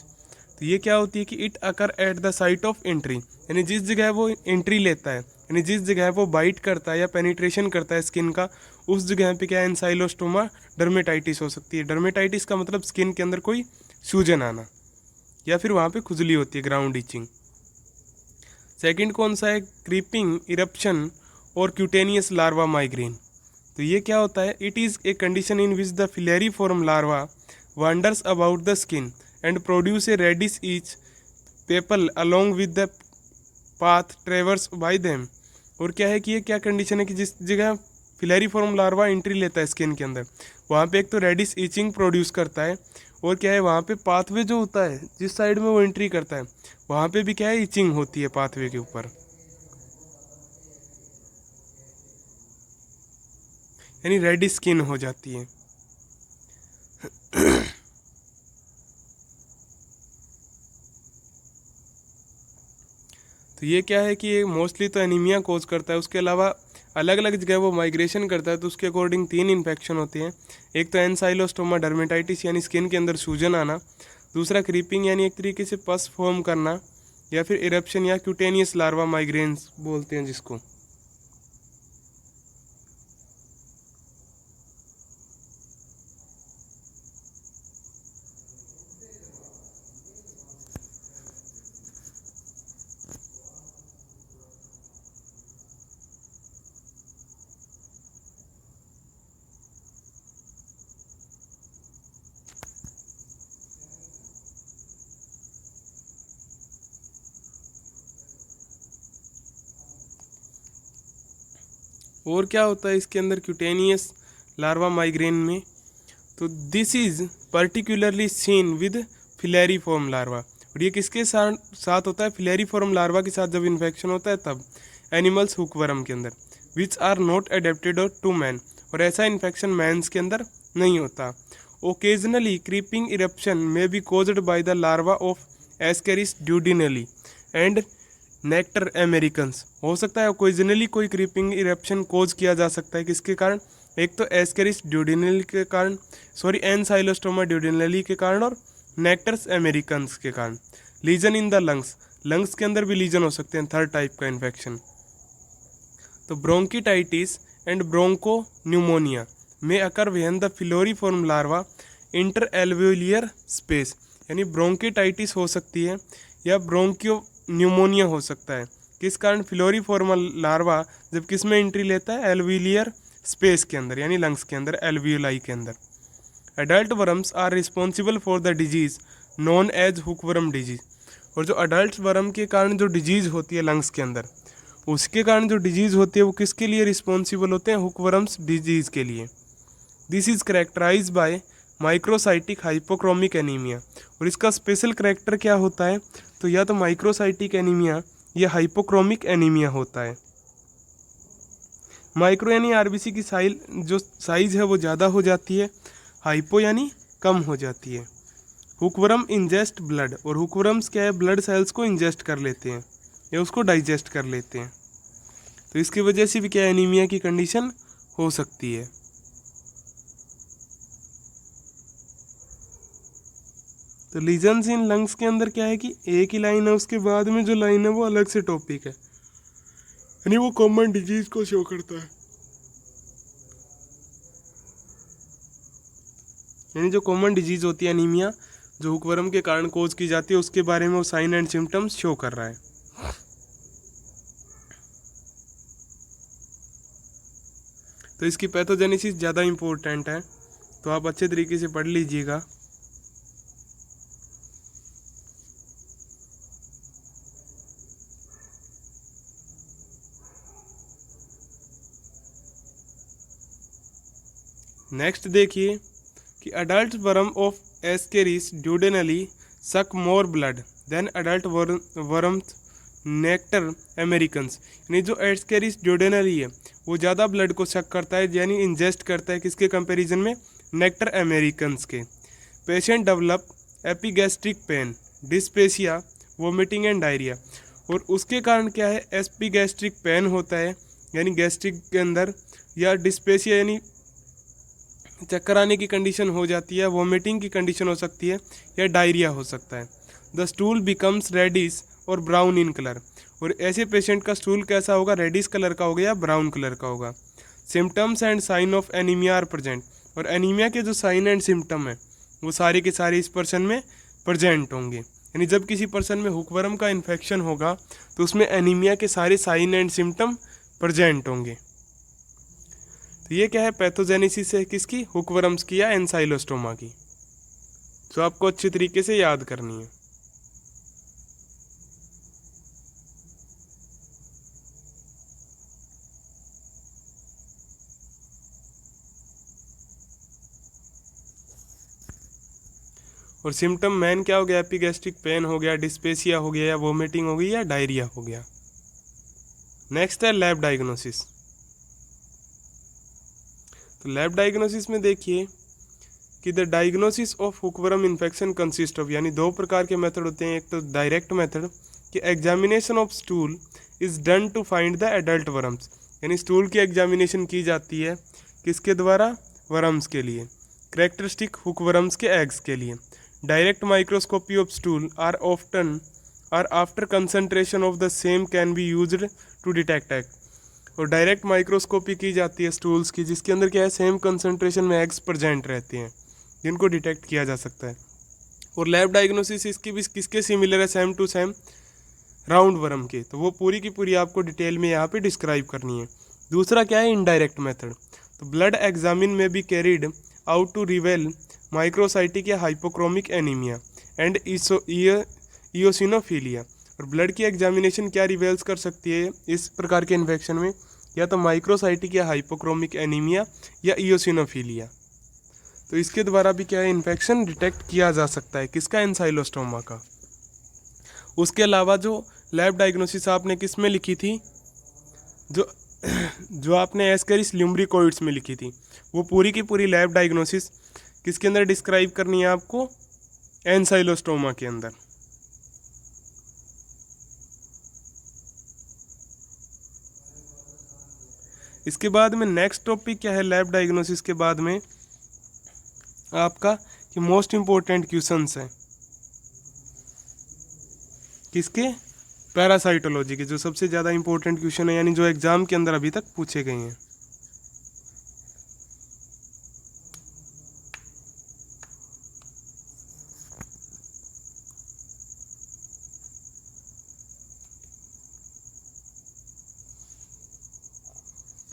तो ये क्या होती है कि it occur at the site of entry, यानी जिस जगह वो एंट्री लेता है, यानी जिस जगह वो बाइट करता है या पेनिट्रेशन करता है स्किन का, उस जगह पे क्या है, एनसाइलोस्टोमा डर्मेटाइटिस हो सकती है। डर्मेटाइटिस का मतलब स्किन के अंदर कोई सूजन आना, या फिर वहाँ पे खुजली होती है, ग्राउंड ईचिंग। सेकंड कौन सा है, क्रीपिंग इरप्शन और क्यूटेनियस लार्वा माइग्रेन। तो ये क्या होता है, it is a condition in which the filariform larva wanders about the skin and produce a reddish each papule along with the path traversed by them। और क्या है कि ये क्या कंडीशन है कि जिस जगह फिलेरिफॉर्म लार्वा एंट्री लेता है स्किन के अंदर, वहाँ पे एक तो रेडिश ईचिंग प्रोड्यूस करता है, और क्या है वहाँ पे पाथवे जो होता है जिस साइड में वो एंट्री करता है, वहाँ पे भी क्या है, ईचिंग होती है पाथवे के ऊपर, यानी रेडिश स्किन हो जाती है। तो ये क्या है कि ये मोस्टली तो एनीमिया कोज करता है, उसके अलावा अलग अलग जगह वो माइग्रेशन करता है, तो उसके अकॉर्डिंग 3 इन्फेक्शन होते हैं। एक तो एनसाइलोस्टोमा डर्मेटाइटिस, यानी स्किन के अंदर सूजन आना। दूसरा क्रीपिंग, यानी एक तरीके से पस फॉर्म करना, या फिर इरप्शन या क्यूटेनियस लार्वा माइग्रेन्स बोलते हैं जिसको। और क्या होता है इसके अंदर, क्यूटेनियस लार्वा माइग्रेन में। तो this is particularly seen with filariform larva, और ये किसके साथ होता है, फिलेरिफॉर्म लार्वा के साथ जब इन्फेक्शन होता है तब एनिमल्स हुकवर्म के अंदर, which are not adapted to man, और ऐसा इन्फेक्शन मैंस के अंदर नहीं होता। Occasionally creeping eruption may be caused by the larva of ascaris duodenale and necator americanus, हो सकता है ओकेजनली कोई क्रीपिंग इरप्शन कोज किया जा सकता है, किसके कारण, एक तो एस्केरिस ड्यूडिनली के कारण, एनसाइलोस्टोमा ड्यूडिनली के कारण, और नेक्टर्स अमेरिकन्स के कारण। लीजन इन द लंग्स के अंदर भी लीजन हो सकते हैं, थर्ड टाइप का इन्फेक्शन। तो ब्रोंकिटाइटिस एंड ब्रोंको न्यूमोनिया में occur when the filariform larva enter alveolar space, यानी ब्रोंकिटाइटिस हो सकती है या ब्रोंकियो न्यूमोनिया हो सकता है, किस कारण, फिलोरिफॉर्म लार्वा जब किस में एंट्री लेता है, एल्वेलियर स्पेस के अंदर, यानी लंग्स के अंदर, एल्वियोलाई के अंदर। Adult worms are responsible for the disease known as hookworm disease, और जो अडल्ट वर्म के कारण जो डिजीज होती है लंग्स के अंदर, उसके कारण जो डिजीज होती है वो किसके लिए रिस्पॉन्सिबल होते हैं, हुकवर्म्स डिजीज के लिए। This is characterise by microcytic hypochromic anaemia, और इसका स्पेशल करेक्टर क्या होता है, तो या तो माइक्रोसाइटिक एनीमिया या हाइपोक्रोमिक एनीमिया होता है। माइक्रो यानी आरबीसी की साइज है वो ज़्यादा हो जाती है, हाइपो यानी कम हो जाती है। हुकवर्म इंजेस्ट ब्लड, और हुकवर्म्स क्या है, ब्लड सेल्स को इंजेस्ट कर लेते हैं या उसको डाइजेस्ट कर लेते हैं, तो इसकी वजह से भी क्या एनीमिया की कंडीशन हो सकती है। तो लीजन्स इन लंग्स के अंदर क्या है कि एक ही लाइन है, उसके बाद में जो लाइन है वो अलग से टॉपिक है, यानी वो कॉमन डिजीज को शो करता है, यानी जो कॉमन डिजीज होती है एनीमिया, जो हुकवर्म के कारण कोज की जाती है, उसके बारे में वो साइन एंड सिम्टम्स शो कर रहा है। तो इसकी पैथोजेनेसिस ज़्यादा इम्पोर्टेंट है, तो आप अच्छे तरीके से पढ़ लीजिएगा। नेक्स्ट देखिए कि adult worm of ascaris duodenale suck more blood than adult worms necator americanus, यानी जो एस्केरिस ड्यूडेनली है वो ज़्यादा ब्लड को सक करता है, यानी इंजेस्ट करता है, किसके कंपैरिजन में, नेक्टर अमेरिकन्स के। Patient develop epigastric pain, dyspepsia, vomiting and diarrhoea, और उसके कारण क्या है, एपिगैस्ट्रिक पेन होता है यानी गैस्ट्रिक के अंदर, या डिस्पेसिया यानी चक्कर आने की कंडीशन हो जाती है, वोमिटिंग की कंडीशन हो सकती है, या डायरिया हो सकता है। द स्टूल बिकम्स रेडिश और ब्राउन इन कलर, और ऐसे पेशेंट का स्टूल कैसा होगा, रेडिश कलर का होगा या ब्राउन कलर का होगा। Symptoms and sign of anaemia are present, और एनीमिया के जो साइन एंड सिम्टम है वो सारे के सारे इस पर्सन में प्रेजेंट होंगे, यानी जब किसी पर्सन में हुकवर्म का इन्फेक्शन होगा तो उसमें एनीमिया के सारे साइन एंड सिम्टम प्रेजेंट होंगे। तो ये क्या है, पैथोजेनेसिस है किसकी, हुकवर्म्स की या एनसाइलोस्टोमा की, जो आपको अच्छे तरीके से याद करनी है। और सिम्टम मैन क्या हो गया, एपिगैस्ट्रिक पेन हो गया, डिस्पेसिया हो गया, या वोमिटिंग हो गई, या डायरिया हो गया। नेक्स्ट है लैब डायग्नोसिस। तो लैब डायग्नोसिस में देखिए कि the diagnosis of hookworm infection consist of, यानी दो प्रकार के मेथड होते हैं, एक तो डायरेक्ट मेथड कि examination of stool is done to find the adult worms, यानी स्टूल की एग्जामिनेशन की जाती है किसके द्वारा, वर्म्स के लिए, कैरेक्टरिस्टिक हुकवर्म्स के एग्स के लिए। Direct microscopy of stool or after concentration of the same can be used to detect egg, और डायरेक्ट माइक्रोस्कोपी की जाती है स्टूल्स की, जिसके अंदर क्या है, सेम कंसंट्रेशन में एग्स प्रेजेंट रहते हैं जिनको डिटेक्ट किया जा सकता है। और लैब डायग्नोसिस इसकी भी किसके सिमिलर है, same to same roundworm के, तो वो पूरी की पूरी आपको डिटेल में यहाँ पे डिस्क्राइब करनी है। दूसरा क्या है, इनडायरेक्ट मेथड, तो ब्लड एग्जामिन में be carried out to reveal microcytic या हाइपोक्रोमिक एनीमिया एंड इयोसिनोफिलिया, और ब्लड की एग्जामिनेशन क्या रिवेल्स कर सकती है इस प्रकार के इन्फेक्शन में, या तो माइक्रोसाइटिक या हाइपोक्रोमिक एनीमिया या इयोसिनोफिलिया। तो इसके द्वारा भी क्या है, इन्फेक्शन डिटेक्ट किया जा सकता है, किसका, एंसाइलोस्टोमा का। उसके अलावा जो लैब डायग्नोसिस आपने किस में लिखी थी, जो जो आपने एस्केरिस ल्यूम्ब्रिकोइड्स में लिखी थी, वो पूरी की पूरी लैब डायग्नोसिस किसके अंदर डिस्क्राइब करनी है आपको, एंसाइलोस्टोमा के अंदर। इसके बाद में नेक्स्ट टॉपिक क्या है लैब डायग्नोसिस के बाद में आपका, कि मोस्ट इंपॉर्टेंट क्वेश्चंस हैं किसके, पैरासाइटोलॉजी के, जो सबसे ज़्यादा इंपॉर्टेंट क्वेश्चन है, यानी जो एग्जाम के अंदर अभी तक पूछे गए हैं।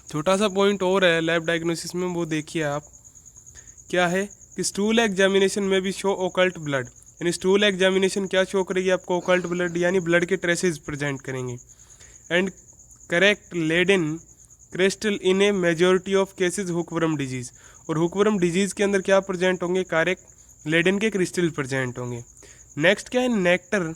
छोटा सा पॉइंट और है लैब डायग्नोसिस में, वो देखिए आप, क्या है कि स्टूल एग्जामिनेशन में भी शो ओकल्ट ब्लड, यानी स्टूल एग्जामिनेशन क्या शो करेगी आपको, ओकल्ट ब्लड, यानी ब्लड के ट्रेसेस प्रेजेंट करेंगे। And Charcot Leyden crystal in a majority of cases hookworm disease, और हुकवर्म डिजीज के अंदर क्या प्रेजेंट होंगे, करेक्ट लेडन के क्रिस्टल प्रेजेंट होंगे। नेक्स्ट क्या है, नेक्टर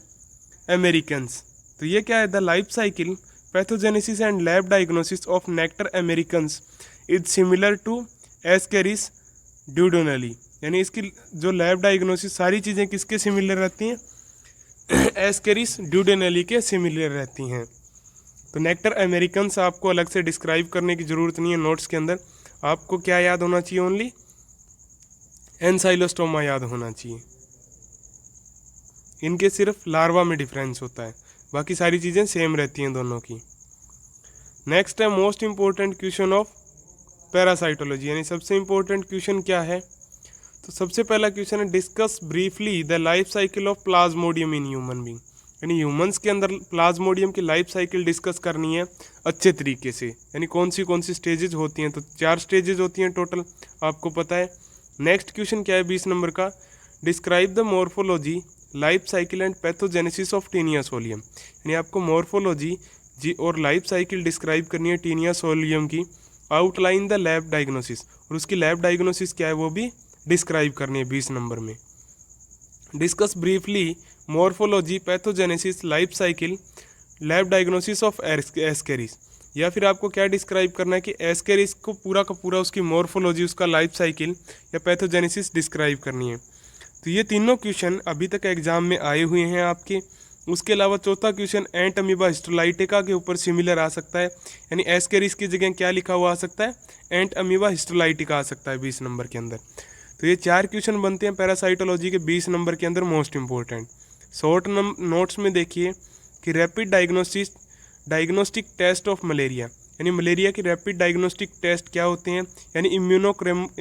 अमेरिकन्स, तो ये क्या है, the life cycle pathogenesis and lab diagnosis of Necator americanus is similar to Ascaris ड्यूडोनली, यानी इसकी जो लैब डायग्नोसिस सारी चीज़ें किसके सिमिलर रहती हैं, एस्केरिस ड्यूडोनली के सिमिलर रहती हैं। तो नेक्टर अमेरिकन्स आपको अलग से डिस्क्राइब करने की ज़रूरत नहीं है नोट्स के अंदर, आपको क्या याद होना चाहिए, ओनली एंसाइलोस्टोमा याद होना चाहिए। इनके सिर्फ लार्वा में डिफरेंस होता है, बाकी सारी चीज़ें सेम रहती हैं दोनों की। नेक्स्ट है most important question of parasitology, यानी सबसे इंपॉर्टेंट क्वेश्चन क्या है, तो सबसे पहला क्वेश्चन है discuss briefly the life cycle of Plasmodium in human being, यानी ह्यूमंस के अंदर प्लाज्मोडियम की लाइफ साइकिल डिस्कस करनी है अच्छे तरीके से, यानी कौन सी स्टेजेज होती हैं, तो 4 स्टेजेज होती हैं टोटल, आपको पता है। नेक्स्ट क्वेश्चन क्या है 20 नंबर का, describe the morphology life cycle and pathogenesis of Taenia solium, यानी आपको मॉर्फोलॉजी जी और लाइफ साइकिल डिस्क्राइब करनी है टीनिया सोलियम की। आउटलाइन द लैब डायग्नोसिस, और उसकी लैब डायग्नोसिस क्या है वो भी डिस्क्राइब करनी है 20 नंबर में। Discuss briefly morphology pathogenesis life cycle lab diagnosis of Ascaris, या फिर आपको क्या डिस्क्राइब करना है कि एस्केरिस को पूरा का पूरा उसकी मॉर्फोलॉजी, उसका लाइफ साइकिल या पैथोजेनेसिस डिस्क्राइब करनी है। तो ये तीनों क्वेश्चन अभी तक एग्जाम में आए हुए हैं आपके। उसके अलावा चौथा क्वेश्चन एंट अमीबा हिस्टोलाइटिका के ऊपर सिमिलर आ सकता है, यानी एस्केरिस की जगह क्या लिखा हुआ आ सकता है, एंट अमीबा हिस्टोलाइटिका आ सकता है 20 नंबर के अंदर। तो ये 4 क्वेश्चन बनते हैं पैरासाइटोलॉजी के 20 नंबर के अंदर मोस्ट इंपॉर्टेंट। शॉर्ट नोट्स में देखिए कि rapid diagnostic test of malaria, यानी मलेरिया की रैपिड डायग्नोस्टिक टेस्ट क्या होते हैं, यानी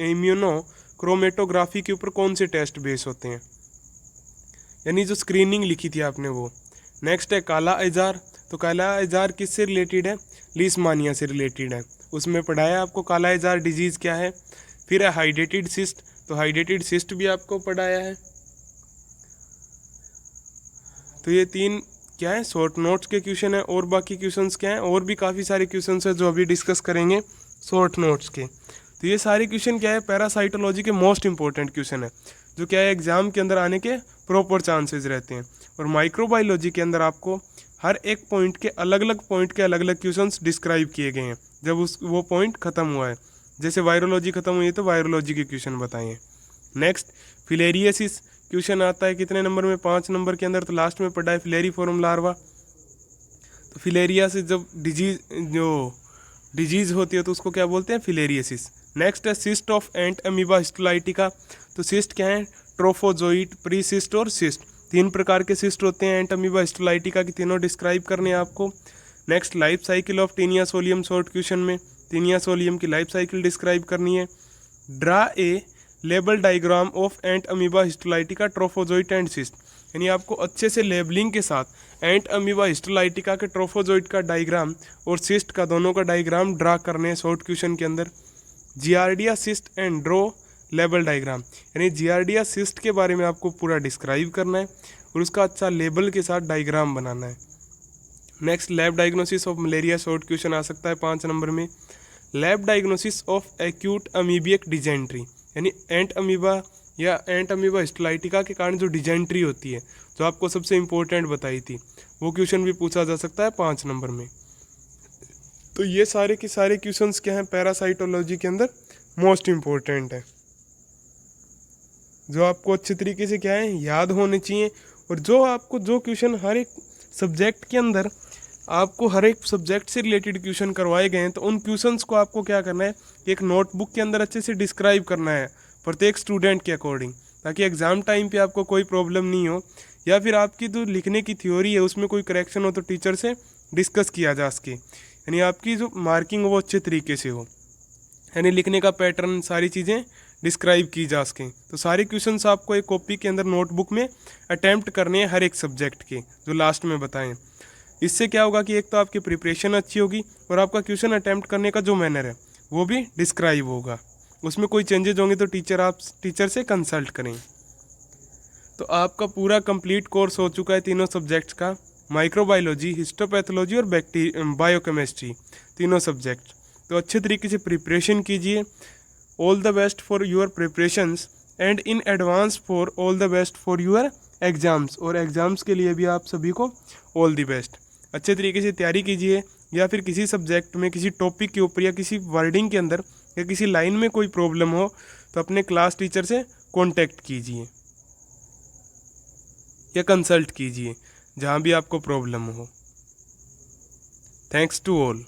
इम्यूनोक्रोमेटोग्राफी के ऊपर कौन से टेस्ट बेस होते हैं, यानी जो स्क्रीनिंग लिखी थी आपने वो। नेक्स्ट है काला आजार, तो काला आजार किससे रिलेटेड है, लीशमानिया से रिलेटेड है, उसमें पढ़ाया आपको काला आजार डिजीज़ क्या है। फिर है हाइड्रेटेड सिस्ट, तो हाइड्रेटेड सिस्ट भी आपको पढ़ाया है। तो ये 3 क्या है शॉर्ट नोट्स के क्वेश्चन है, और बाकी क्वेश्चंस क्या हैं, और भी काफ़ी सारे क्वेश्चंस हैं जो अभी डिस्कस करेंगे शॉर्ट नोट्स के। तो ये सारे क्वेश्चन क्या है पैरासाइटोलॉजी के मोस्ट इंपॉर्टेंट क्वेश्चन है, जो क्या है एग्जाम के अंदर आने के प्रॉपर चांसेस रहते हैं। और माइक्रोबायोलॉजी के अंदर आपको हर एक पॉइंट के अलग अलग क्वेश्चंस डिस्क्राइब किए गए हैं जब वो पॉइंट खत्म हुआ है। जैसे वायरोलॉजी खत्म हुई है तो वायरोलॉजी के क्वेश्चन बताएं। नेक्स्ट फिलेरियसिस क्वेश्चन आता है कितने नंबर में, 5 नंबर के अंदर, तो लास्ट में पढ़ा है फिलेरिफॉर्म लार्वा। तो फिलेरिया से जब डिजीज होती है तो उसको क्या बोलते हैं, फिलेरियसिस। नेक्स्ट है cyst of Entamoeba histolytica, तो सिस्ट क्या है, ट्रोफोजोइट, प्री सिस्ट और सिस्ट, 3 प्रकार के सिस्ट होते हैं एंट अमीबा हिस्टोलाइटिका की, तीनों डिस्क्राइब करने हैं आपको। Next life cycle of Taenia solium, short question में टीनिया सोलियम की लाइफ साइकिल डिस्क्राइब करनी है। Draw a label diagram of Entamoeba histolytica trophozoite and cyst, यानी आपको अच्छे से लेबलिंग के साथ एंट अमीबा हिस्टोलाइटिका के ट्रोफोजोइट का डायग्राम और सिस्ट का दोनों का डायग्राम ड्रा करने हैं शॉर्ट क्वेश्चन के अंदर। Giardia cyst and draw label diagram, यानी जियार्डिया सिस्ट के बारे में आपको पूरा डिस्क्राइब करना है और उसका अच्छा लेबल के साथ डायग्राम बनाना है। Next, lab diagnosis of malaria, short question आ सकता है 5 नंबर में। Lab diagnosis of acute amoebic dysentery, यानी एंट अमीबा या एंट अमीबा हिस्टोलाइटिका के कारण जो डिजेंट्री होती है, जो आपको सबसे इम्पोर्टेंट बताई थी, वो क्वेश्चन भी पूछा जा सकता है 5 नंबर में। तो ये सारे के सारे क्वेश्चंस क्या हैं पैरासाइटोलॉजी के अंदर मोस्ट इम्पोर्टेंट है, जो आपको अच्छे तरीके से क्या है याद होने चाहिए। और जो आपको जो क्वेश्चन हर एक सब्जेक्ट के अंदर आपको हर एक सब्जेक्ट से रिलेटेड क्वेश्चन करवाए गए हैं, तो उन क्वेश्चंस को आपको क्या करना है, एक नोटबुक के अंदर अच्छे से डिस्क्राइब करना है प्रत्येक स्टूडेंट के अकॉर्डिंग, ताकि एग्ज़ाम टाइम पे आपको कोई प्रॉब्लम नहीं हो, या फिर आपकी जो लिखने की थ्योरी है उसमें कोई करेक्शन हो तो टीचर से डिस्कस किया जा सके, यानी आपकी जो मार्किंग वो अच्छे तरीके से हो, यानी लिखने का पैटर्न सारी चीज़ें डिस्क्राइब की जा सकें। तो सारे क्वेश्चंस आपको एक कॉपी के अंदर नोटबुक में अटैम्प्ट करने हैं हर एक सब्जेक्ट के, जो लास्ट में बताएं। इससे क्या होगा कि एक तो आपकी प्रिपरेशन अच्छी होगी और आपका क्वेश्चन अटैम्प्ट करने का जो मैनर है वो भी डिस्क्राइब होगा। उसमें कोई चेंजेज होंगे तो टीचर से कंसल्ट करें। तो आपका पूरा कंप्लीट कोर्स हो चुका है तीनों सब्जेक्ट्स का, माइक्रोबायोलॉजी, हिस्टोपैथोलॉजी और बायोकेमिस्ट्री, तीनों सब्जेक्ट। तो अच्छे तरीके से प्रिपरेशन कीजिए। All the best for your preparations and in advance for all the best for your exams, और एग्ज़ाम्स के लिए भी आप सभी को ऑल द बेस्ट। अच्छे तरीके से तैयारी कीजिए, या फिर किसी सब्जेक्ट में किसी टॉपिक के ऊपर या किसी वर्डिंग के अंदर या किसी लाइन में कोई प्रॉब्लम हो तो अपने क्लास टीचर से कॉन्टैक्ट कीजिए या कंसल्ट कीजिए जहाँ भी आपको प्रॉब्लम हो। Thanks to all.